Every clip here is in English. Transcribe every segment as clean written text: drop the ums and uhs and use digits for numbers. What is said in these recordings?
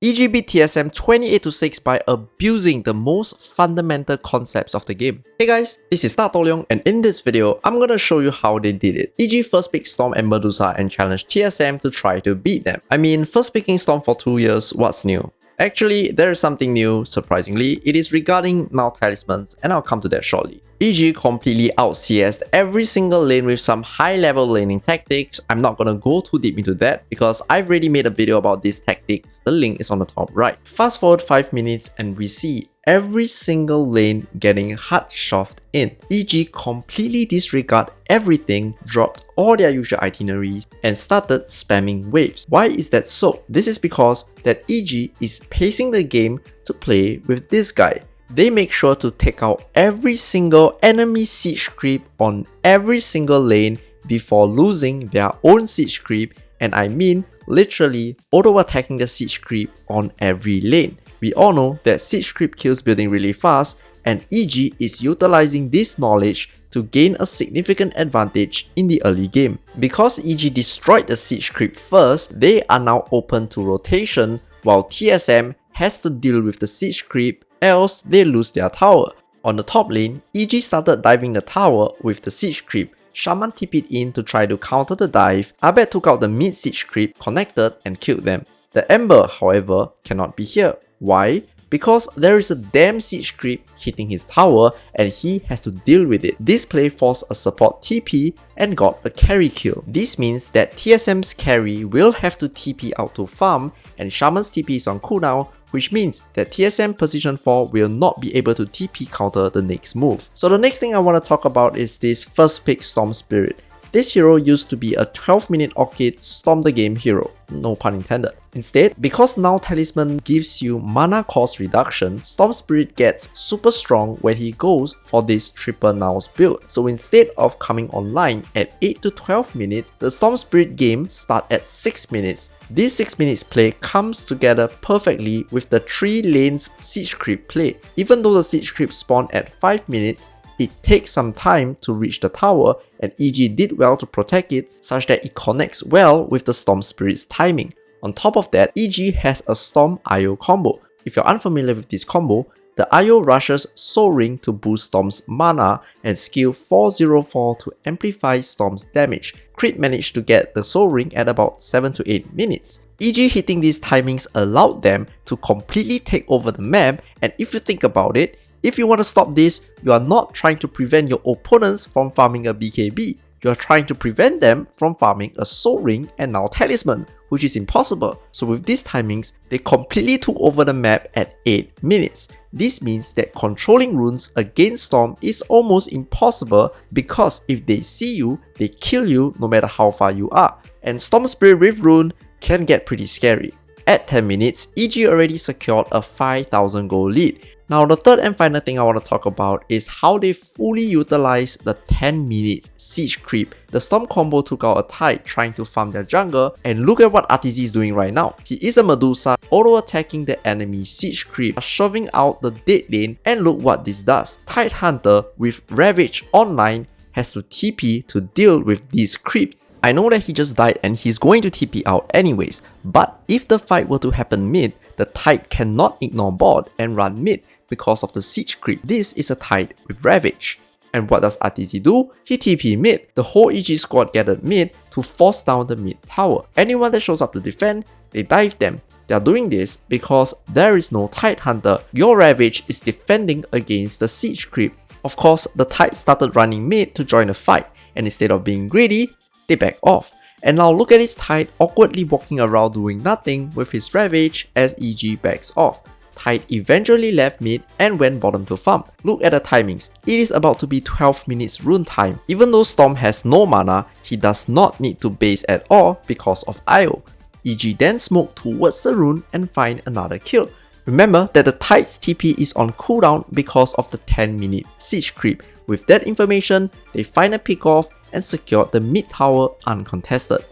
EG beat TSM 28-6 by abusing the most fundamental concepts of the game. Hey guys, this is DATOHLEONG, and in this video, I'm gonna show you how they did it. EG first picked Storm and Medusa and challenged TSM to try to beat them. I mean, first picking Storm for 2 years, what's new? Actually, there is something new, surprisingly. It is regarding now talismans, and I'll come to that shortly. EG completely out-CS'd every single lane with some high-level laning tactics. I'm not gonna go too deep into that because I've already made a video about these tactics. The link is on the top right. Fast forward 5 minutes and we see every single lane getting hard shoved in. EG completely disregard everything, dropped all their usual itineraries, and started spamming waves. Why is that so? This is because that EG is pacing the game to play with this guy. They make sure to take out every single enemy siege creep on every single lane before losing their own siege creep, and I mean literally auto-attacking the siege creep on every lane. We all know that siege creep kills building really fast, and EG is utilizing this knowledge to gain a significant advantage in the early game. Because EG destroyed the siege creep first, they are now open to rotation, while TSM has to deal with the siege creep, else they lose their tower. On the top lane, EG started diving the tower with the siege creep. Shaman TP'd in to try to counter the dive. Abed took out the mid siege creep, connected and killed them. The Ember, however, cannot be here. Why? Because there is a damn siege creep hitting his tower and he has to deal with it. This play forced a support TP and got a carry kill. This means that TSM's carry will have to TP out to farm, and Shaman's TP is on cooldown, which means that TSM position 4 will not be able to TP counter the next move. So the next thing I want to talk about is this first pick Storm Spirit. This hero used to be a 12-minute Orchid Storm the Game hero, no pun intended. Instead, because now Talisman gives you mana cost reduction, Storm Spirit gets super strong when he goes for this triple nows build. So instead of coming online at 8 to 12 minutes, the Storm Spirit game starts at 6 minutes. This 6 minutes play comes together perfectly with the 3 lanes siege creep play. Even though the siege creep spawn at 5 minutes, it takes some time to reach the tower, and EG did well to protect it such that it connects well with the Storm Spirit's timing. On top of that, EG has a Storm IO combo. If you're unfamiliar with this combo, the IO rushes Soul Ring to boost Storm's mana and skill 404 to amplify Storm's damage. Crit managed to get the Soul Ring at about 7 to 8 minutes. EG hitting these timings allowed them to completely take over the map, and if you think about it, if you want to stop this, you are not trying to prevent your opponents from farming a BKB. You are trying to prevent them from farming a Soul Ring and now Talisman, which is impossible. So with these timings, they completely took over the map at 8 minutes. This means that controlling runes against Storm is almost impossible because if they see you, they kill you no matter how far you are. And Storm Spirit with rune can get pretty scary. At 10 minutes, EG already secured a 5,000 gold lead. Now the third and final thing I want to talk about is how they fully utilize the 10-minute siege creep. The Storm combo took out a Tide trying to farm their jungle, and look at what RTZ is doing right now. He is a Medusa, auto-attacking the enemy siege creep, shoving out the dead lane, and look what this does. Tide Hunter with Ravage online has to TP to deal with this creep. I know that he just died and he's going to TP out anyways, but if the fight were to happen mid, the Tide cannot ignore bot and run mid because of the siege creep. This is a Tide with Ravage. And what does RTZ do? He TP mid. The whole EG squad gathered mid to force down the mid tower. Anyone that shows up to defend, they dive them. They are doing this because there is no Tide Hunter. Your Ravage is defending against the siege creep. Of course, the Tide started running mid to join the fight, and instead of being greedy, they back off. And now look at his Tide awkwardly walking around doing nothing with his Ravage as EG backs off. Tide eventually left mid and went bottom to farm. Look at the timings. It is about to be 12 minutes rune time. Even though Storm has no mana, he does not need to base at all because of IO. EG then smoke towards the rune and find another kill. Remember that the Tide's TP is on cooldown because of the 10-minute siege creep. With that information, they find a pick off and secured the mid tower uncontested.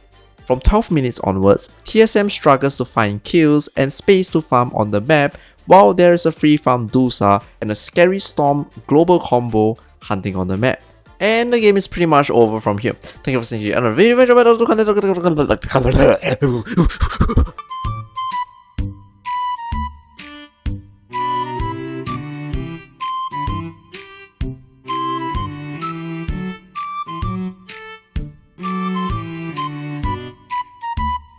From 12 minutes onwards, TSM struggles to find kills and space to farm on the map, while there is a free farm Dusa and a scary Storm global combo hunting on the map. And the game is pretty much over from here. Thank you for watching another video.